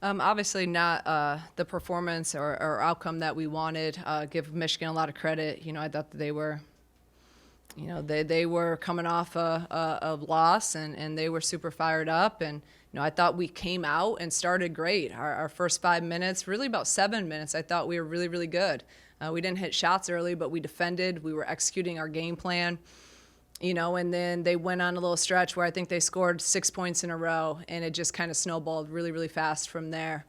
Obviously not the performance or outcome that we wanted. Give Michigan a lot of credit. I thought that they were, they were coming off a loss and they were super fired up. And, I thought we came out and started great. Our first 5 minutes, really about 7 minutes, I thought we were really, really good. We didn't hit shots early, but we defended. We were executing our game plan. And then they went on a little stretch where I think they scored 6 points in a row, and it just kind of snowballed really, really fast from there.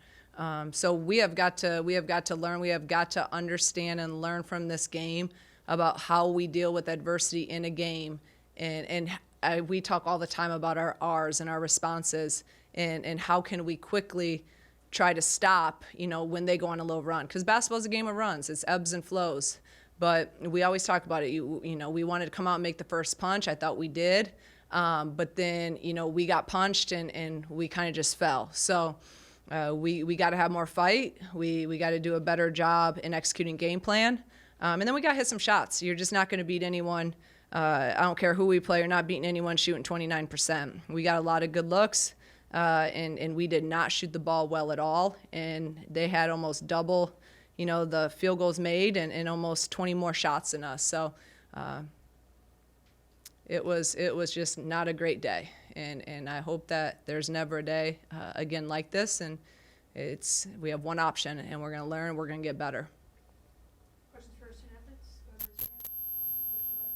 So we have got to learn. We have got to understand and learn from this game about how we deal with adversity in a game. And we talk all the time about our R's and our responses, and how can we quickly try to stop, when they go on a little run. Because basketball is a game of runs. It's ebbs and flows. But we always talk about it. We wanted to come out and make the first punch. I thought we did. But then, we got punched and we kind of just fell. So we got to have more fight. We got to do a better job in executing game plan. And then we got to hit some shots. You're just not going to beat anyone. I don't care who we play. You're not beating anyone shooting 29%. We got a lot of good looks. And we did not shoot the ball well at all. And they had almost double the field goals made and almost 20 more shots than us. So it was just not a great day. And I hope that there's never a day again like this. And we have one option, and we're going to learn. We're going to get better. Questions for student athletes? Go ahead, raise your hand.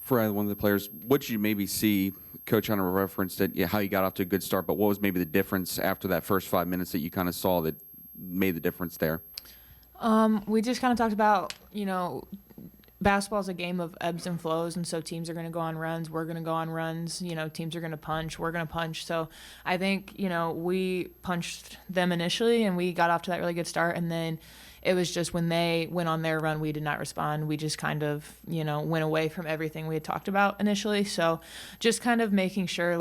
For one of the players, what did you maybe see? Coach Hunter referenced it, how you got off to a good start, but what was maybe the difference after that first 5 minutes that you kind of saw that made the difference there? We just kind of talked about, basketball is a game of ebbs and flows, and so teams are going to go on runs. We're going to go on runs. Teams are going to punch. We're going to punch. So I think, we punched them initially, and we got off to that really good start, and then it was just when they went on their run, we did not respond. We just kind of, went away from everything we had talked about initially. So just kind of making sure,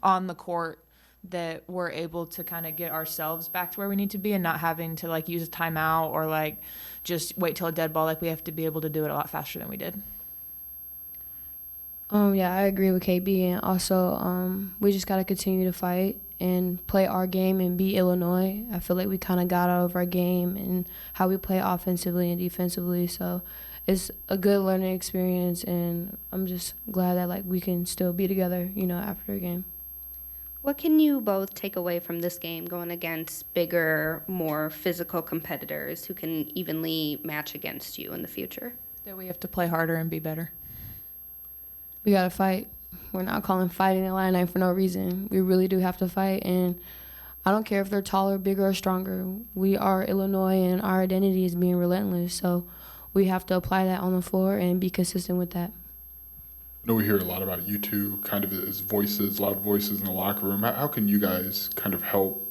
on the court, that we're able to kind of get ourselves back to where we need to be and not having to, use a timeout or, just wait till a dead ball. We have to be able to do it a lot faster than we did. Yeah, I agree with KB. And also, we just got to continue to fight and play our game and beat Illinois. I feel like we kind of got out of our game and how we play offensively and defensively. So it's a good learning experience, and I'm just glad that we can still be together, after a game. What can you both take away from this game going against bigger, more physical competitors who can evenly match against you in the future? That we have to play harder and be better. We got to fight. We're not calling fighting Illini for no reason. We really do have to fight, and I don't care if they're taller, bigger, or stronger. We are Illinois, and our identity is being relentless, so we have to apply that on the floor and be consistent with that. I know we hear a lot about you two kind of as voices, loud voices in the locker room. How can you guys kind of help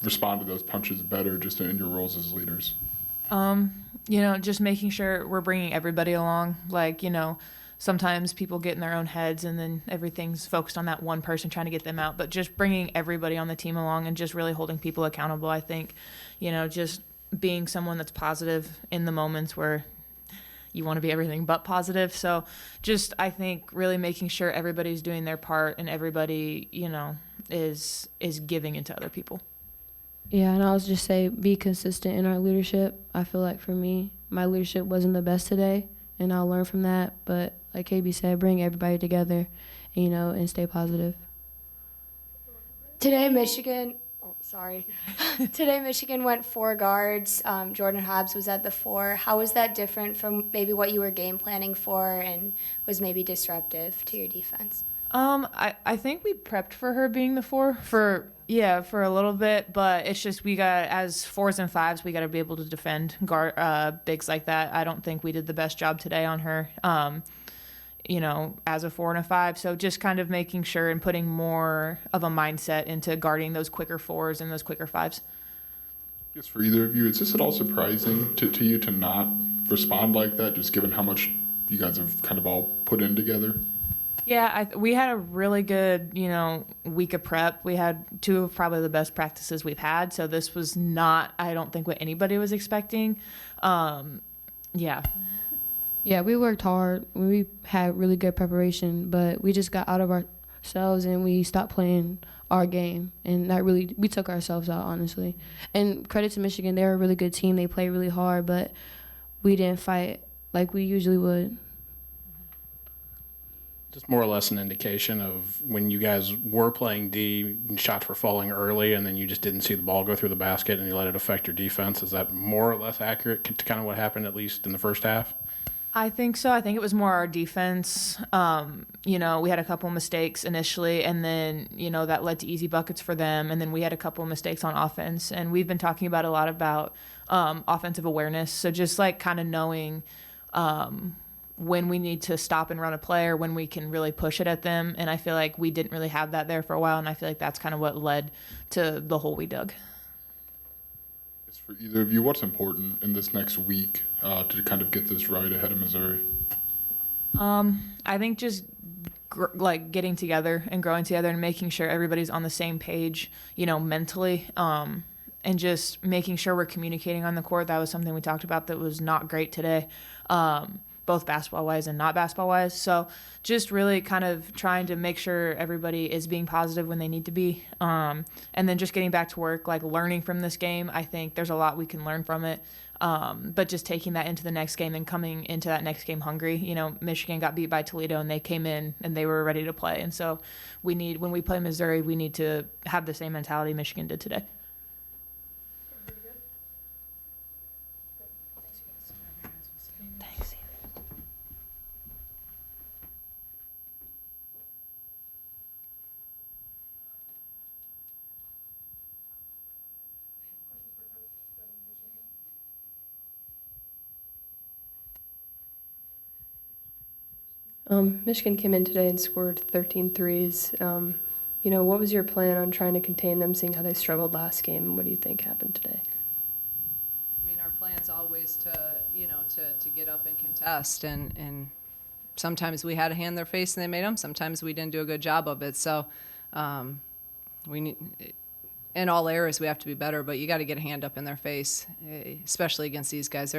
respond to those punches better just in your roles as leaders? Just making sure we're bringing everybody along. Sometimes people get in their own heads and then everything's focused on that one person trying to get them out. But just bringing everybody on the team along and just really holding people accountable, I think, just being someone that's positive in the moments where you want to be everything but positive. So just, I think, really making sure everybody's doing their part and everybody, is giving into other people. Yeah, and I'll just say be consistent in our leadership. I feel like for me, my leadership wasn't the best today, and I'll learn from that. But like KB said, bring everybody together, and stay positive. Today, Michigan went 4 guards. Jordan Hobbs was at the 4. How was that different from maybe what you were game planning for and was maybe disruptive to your defense? I think we prepped for her being the 4 for a little bit, but it's just we got, as 4s and 5s, we got to be able to defend bigs like that. I don't think we did the best job today on her. As a 4 and a 5. So just kind of making sure and putting more of a mindset into guarding those quicker 4s and those quicker 5s. Yes, for either of you, is this at all surprising to you to not respond like that, just given how much you guys have kind of all put in together? Yeah, we had a really good, week of prep. We had 2 of probably the best practices we've had. So this was not, I don't think, what anybody was expecting. Yeah. Yeah, we worked hard. We had really good preparation, but we just got out of ourselves and we stopped playing our game, and that really we took ourselves out, honestly. And credit to Michigan, they're a really good team. They play really hard, but we didn't fight like we usually would. Just more or less an indication of when you guys were playing D, and shots were falling early, and then you just didn't see the ball go through the basket, and you let it affect your defense. Is that more or less accurate to kind of what happened, at least in the first half? I think so. I think it was more our defense. You know, we had a couple mistakes initially, and then, you know, that led to easy buckets for them. And then we had a couple mistakes on offense. And we've been talking about a lot about offensive awareness. So just like kind of knowing when we need to stop and run a play or when we can really push it at them. And I feel like we didn't really have that there for a while. And I feel like that's kind of what led to the hole we dug. For either of you, what's important in this next week to kind of get this right ahead of Missouri? I think just like getting together and growing together and making sure everybody's on the same page, you know, mentally, and just making sure we're communicating on the court. That was something we talked about that was not great today, both basketball-wise and not basketball-wise. So just really kind of trying to make sure everybody is being positive when they need to be, and then just getting back to work, like learning from this game. I think there's a lot we can learn from it, but just taking that into the next game and coming into that next game hungry. You know, Michigan got beat by Toledo, and they came in and they were ready to play. And so when we play Missouri, we need to have the same mentality Michigan did today. Michigan came in today and scored 13 threes. You know, what was your plan on trying to contain them, seeing how they struggled last game? What do you think happened today? I mean, our plan's always to, you know, to get up and contest, and sometimes we had a hand in their face and they made them. Sometimes we didn't do a good job of it. So we need, in all areas, we have to be better. But you got to get a hand up in their face, especially against these guys.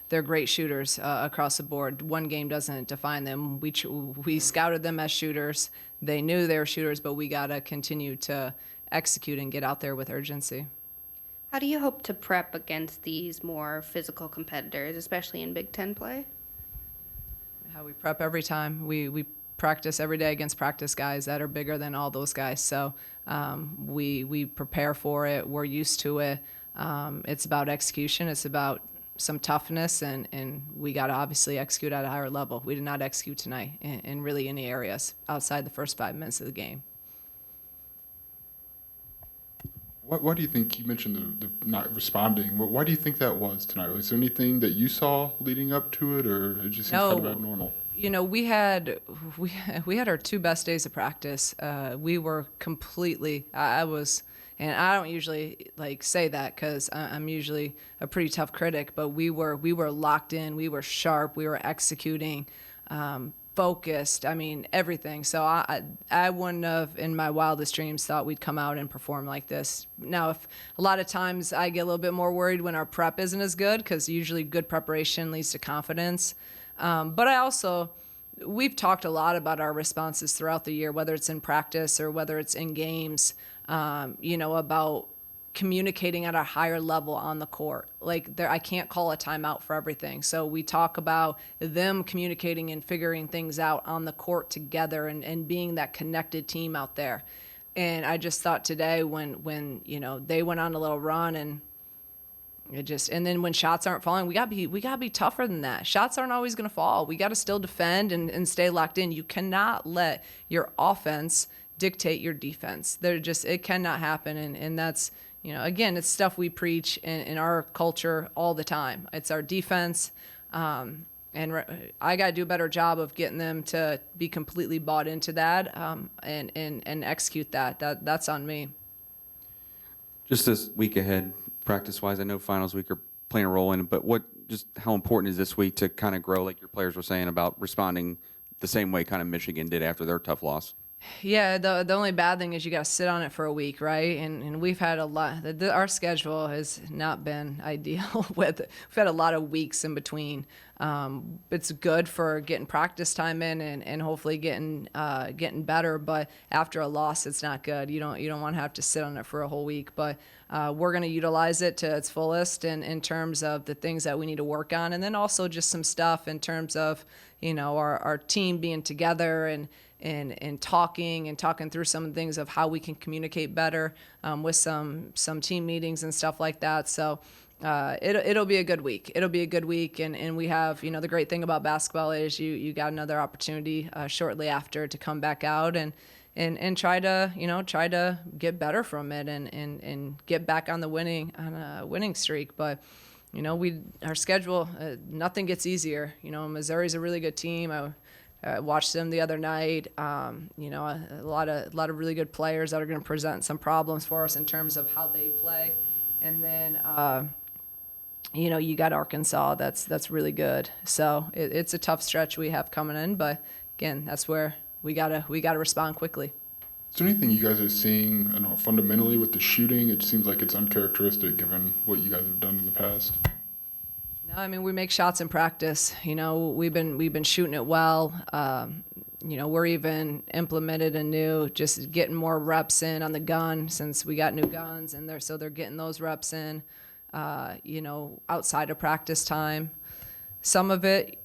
They're great shooters across the board. One game doesn't define them. We scouted them as shooters. They knew they were shooters, but we got to continue to execute and get out there with urgency. How do you hope to prep against these more physical competitors, especially in Big Ten play? How we prep every time. We practice every day against practice guys that are bigger than all those guys. So we prepare for it. We're used to it. It's about execution. It's about some toughness, and we got to obviously execute at a higher level. We did not execute tonight in really any areas outside the first 5 minutes of the game. Why do you think, you mentioned the not responding, why do you think that was tonight? Was there anything that you saw leading up to it, or it just seems kind of abnormal? You know, we had our 2 best days of practice. We were completely, and I don't usually like say that because I'm usually a pretty tough critic, but we were locked in, we were sharp, we were executing, focused. I mean, everything. So I wouldn't have in my wildest dreams thought we'd come out and perform like this. Now, if a lot of times I get a little bit more worried when our prep isn't as good, because usually good preparation leads to confidence. But we've talked a lot about our responses throughout the year, whether it's in practice or whether it's in games, you know, about communicating at a higher level on the court. Like I can't call a timeout for everything. So we talk about them communicating and figuring things out on the court together and being that connected team out there. And I just thought today when you know, they went on a little run and and then when shots aren't falling, we gotta be tougher than that. Shots aren't always gonna fall. We gotta still defend and stay locked in. You cannot let your offense dictate your defense. It cannot happen. And that's, you know, again, it's stuff we preach in our culture all the time. It's our defense. And I got to do a better job of getting them to be completely bought into that and execute that. That's on me. Just this week ahead, practice-wise, I know finals week are playing a role in it, but how important is this week to kind of grow, like your players were saying, about responding the same way kind of Michigan did after their tough loss? Yeah, the only bad thing is you got to sit on it for a week, right? And we've had a lot. Our schedule has not been ideal with. We've had a lot of weeks in between. It's good for getting practice time in and hopefully getting better. But after a loss, it's not good. You don't want to have to sit on it for a whole week. But we're going to utilize it to its fullest in terms of the things that we need to work on, and then also just some stuff in terms of our team being together and talking through some things of how we can communicate better with some team meetings and stuff like that. So it'll be a good week. It'll be a good week, and we have the great thing about basketball is you got another opportunity shortly after to come back out and try to get better from it and get back on a winning streak. But our schedule, nothing gets easier. Missouri's a really good team. I watched them the other night. A lot of really good players that are going to present some problems for us in terms of how they play. And then you got Arkansas. That's really good. So it's a tough stretch we have coming in, but again, that's where we gotta respond quickly. Is there anything you guys are seeing, I don't know, fundamentally with the shooting? It seems like it's uncharacteristic given what you guys have done in the past. No, I mean, we make shots in practice. We've been shooting it well. We're even implemented a new, just getting more reps in on the gun since we got new guns, and they're getting those reps in. Outside of practice time. Some of it,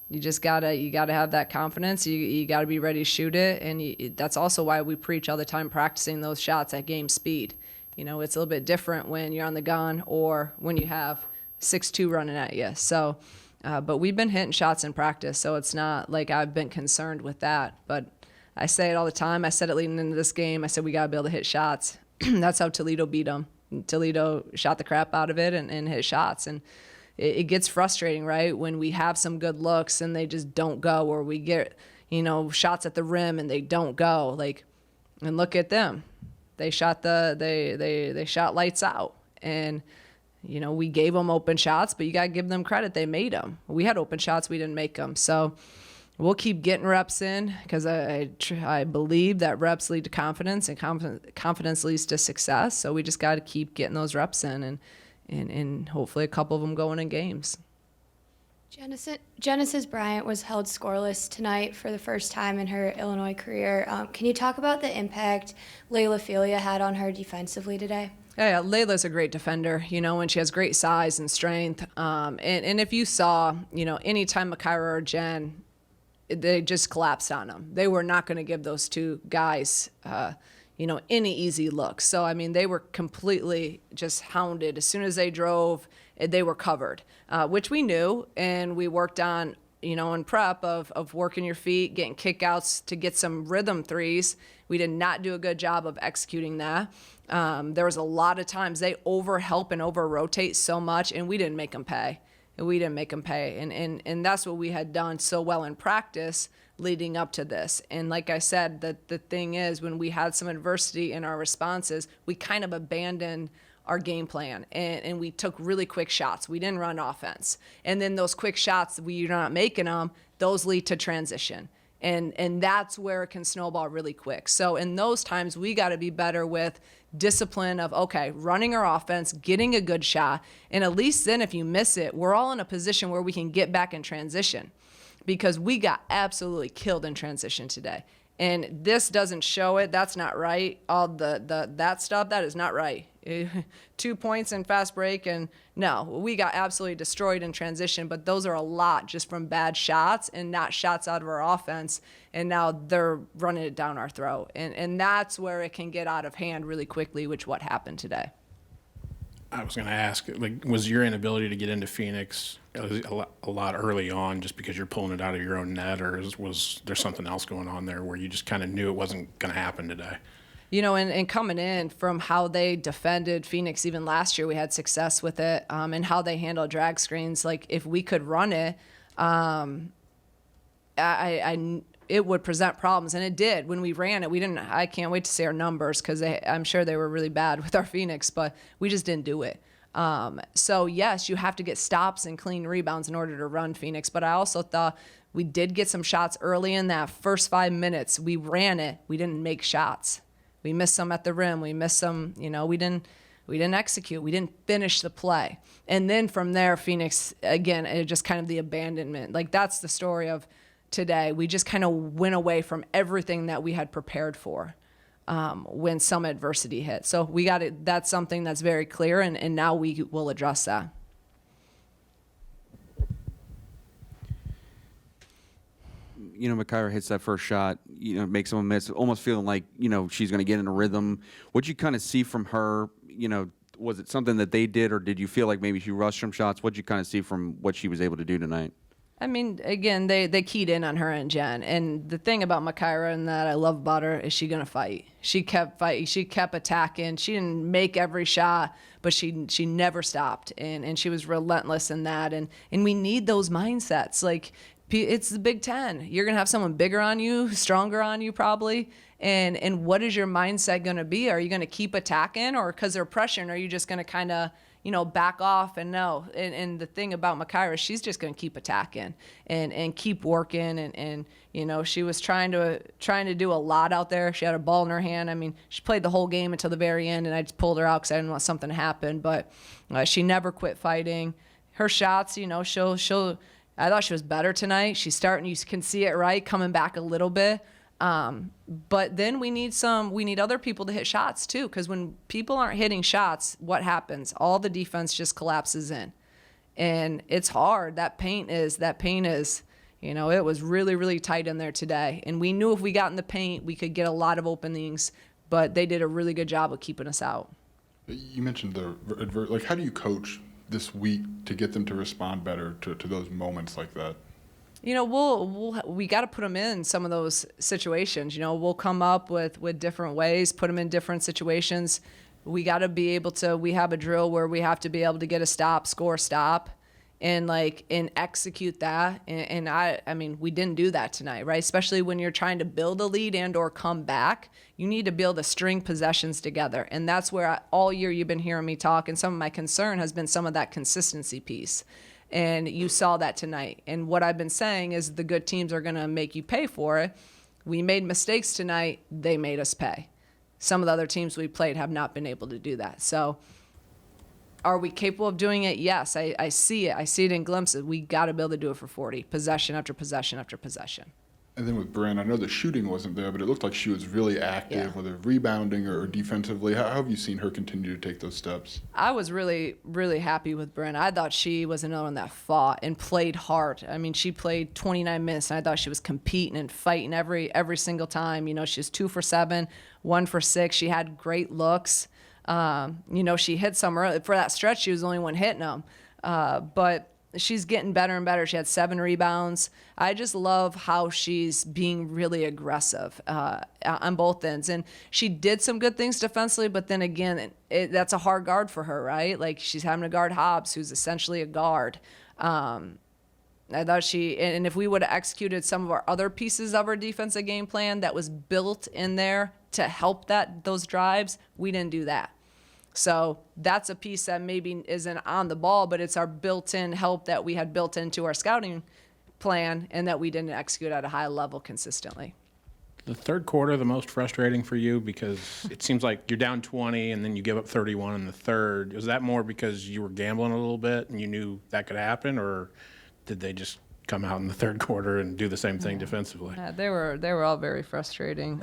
you just gotta have that confidence. You gotta be ready to shoot it, and that's also why we preach all the time practicing those shots at game speed. It's a little bit different when you're on the gun or when you have 6'2" running at you. So, but we've been hitting shots in practice, so it's not like I've been concerned with that. But I say it all the time. I said it leading into this game. I said we gotta be able to hit shots. That's how Toledo beat them. Toledo shot the crap out of it and hit shots. And it gets frustrating, right, when we have some good looks and they just don't go, or we get, shots at the rim and they don't go. And look at them. They shot they shot lights out. And, we gave them open shots, but you got to give them credit. They made them. We had open shots. We didn't make them. So we'll keep getting reps in because I believe that reps lead to confidence, and confidence leads to success. So we just got to keep getting those reps in and hopefully a couple of them going in games. Genesis Bryant was held scoreless tonight for the first time in her Illinois career. Can you talk about the impact Layla Filia had on her defensively today? Yeah, Layla's a great defender, and she has great size and strength. And if you saw, anytime Makaira or Jen, they just collapsed on them. They were not going to give those two guys, any easy looks. So, I mean, they were completely just hounded. As soon as they drove, they were covered, which we knew, and we worked on, in prep of working your feet, getting kickouts to get some rhythm threes. We did not do a good job of executing that. There was a lot of times they over-help and over-rotate so much, and we didn't make them pay. And that's what we had done so well in practice leading up to this. And like I said, the thing is, when we had some adversity in our responses, we kind of abandoned our game plan and we took really quick shots. We didn't run offense. And then those quick shots, we're not making them, those lead to transition. And that's where it can snowball really quick. So in those times, we got to be better with discipline of, okay, running our offense, getting a good shot. And at least then if you miss it, we're all in a position where we can get back in transition, because we got absolutely killed in transition today. And this doesn't show it. That's not right. All that stuff, that is not right. 2 points in fast break, and no, we got absolutely destroyed in transition, but those are a lot just from bad shots and not shots out of our offense, and now they're running it down our throat. And that's where it can get out of hand really quickly, which what happened today. I was going to ask, was your inability to get into Phoenix a lot early on just because you're pulling it out of your own net, or was there something else going on there where you just kind of knew it wasn't going to happen today? And coming in from how they defended Phoenix, even last year we had success with it, and how they handle drag screens. Like, if we could run it, it would present problems, and it did. When we ran it, I can't wait to see our numbers, because I'm sure they were really bad with our Phoenix, but we just didn't do it. So yes, you have to get stops and clean rebounds in order to run Phoenix, but I also thought We did get some shots early in that first 5 minutes. We ran it. We didn't make shots. We missed some at the rim. We missed some, we didn't execute. We didn't finish the play. And then from there, Phoenix, again, it just kind of the abandonment. Like, that's the story of today. We just kind of went away from everything that we had prepared for when some adversity hit. So we got it. That's something that's very clear, and now we will address that. Makaira hits that first shot, makes someone miss, almost feeling like, she's going to get in a rhythm. What'd you kind of see from her? Was it something that they did, or did you feel like maybe she rushed some shots? What'd you kind of see from what she was able to do tonight? I mean, again, they keyed in on her and Jen. And the thing about Makaira and that I love about her is she going to fight. She kept fighting. She kept attacking. She didn't make every shot, but she never stopped. And she was relentless in that. And we need those mindsets. Like, it's the Big Ten. You're going to have someone bigger on you, stronger on you probably. And what is your mindset going to be? Are you going to keep attacking, or because they're pressuring, are you just going to kind of, back off and no? And the thing about Makaira, she's just going to keep attacking and keep working. And she was trying to do a lot out there. She had a ball in her hand. I mean, she played the whole game until the very end, and I just pulled her out because I didn't want something to happen. But she never quit fighting. Her shots, she'll I thought she was better tonight. She's starting, you can see it, right, coming back a little bit. But then we need other people to hit shots too, because when people aren't hitting shots, what happens? All the defense just collapses in, and it's hard. That paint is, it was really, really tight in there today, and we knew if we got in the paint, we could get a lot of openings, but they did a really good job of keeping us out. You mentioned how do you coach this week to get them to respond better to those moments like that? We got to put them in some of those situations. We'll come up with different ways, put them in different situations. We got to be able to, we have a drill where we have to be able to get a stop, score, stop, and execute that. And I mean, we didn't do that tonight, right? Especially when you're trying to build a lead and or come back, you need to be able to string possessions together. And that's where all year you've been hearing me talk, and some of my concern has been some of that consistency piece. And you saw that tonight. And what I've been saying is the good teams are going to make you pay for it. We made mistakes tonight. They made us pay. Some of the other teams we played have not been able to do that. So are we capable of doing it? Yes, I see it. I see it in glimpses. We got to be able to do it for 40, possession after possession after possession. And then with Bryn, I know the shooting wasn't there, but it looked like she was really active, whether rebounding or defensively. How have you seen her continue to take those steps? I was really, really happy with Bryn. I thought she was another one that fought and played hard. I mean, she played 29 minutes, and I thought she was competing and fighting every single time. She was 2 for 7, 1 for 6. She had great looks. She hit some early. For that stretch, she was the only one hitting them. But she's getting better and better. She had 7 rebounds. I just love how she's being really aggressive on both ends. And she did some good things defensively, but then again, that's a hard guard for her, right? Like, she's having to guard Hobbs, who's essentially a guard. I thought and if we would have executed some of our other pieces of our defensive game plan that was built in there to help those drives, we didn't do that. So that's a piece that maybe isn't on the ball, but it's our built-in help that we had built into our scouting plan and that we didn't execute at a high level consistently. The third quarter, the most frustrating for you, because it seems like you're down 20 and then you give up 31 in the third. Was that more because you were gambling a little bit and you knew that could happen, or did they just come out in the third quarter and do the same thing defensively? They were all very frustrating.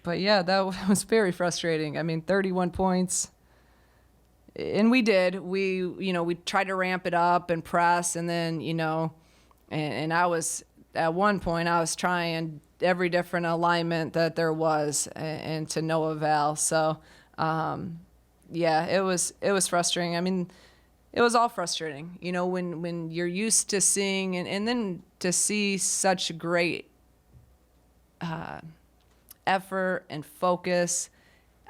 But yeah, that was very frustrating. I mean, 31 points. And we did. We tried to ramp it up and press, and then, and I was, at one point, I was trying every different alignment that there was, and to no avail. So, yeah, it was frustrating. I mean, it was all frustrating, when you're used to seeing, and then to see such great effort and focus.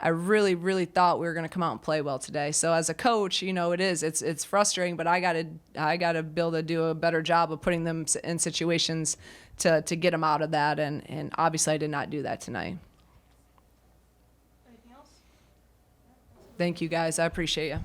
I really, really thought we were going to come out and play well today. So as a coach, it's frustrating, but I gotta be able to do a better job of putting them in situations to get them out of that. And obviously I did not do that tonight. Anything else? Thank you guys. I appreciate you.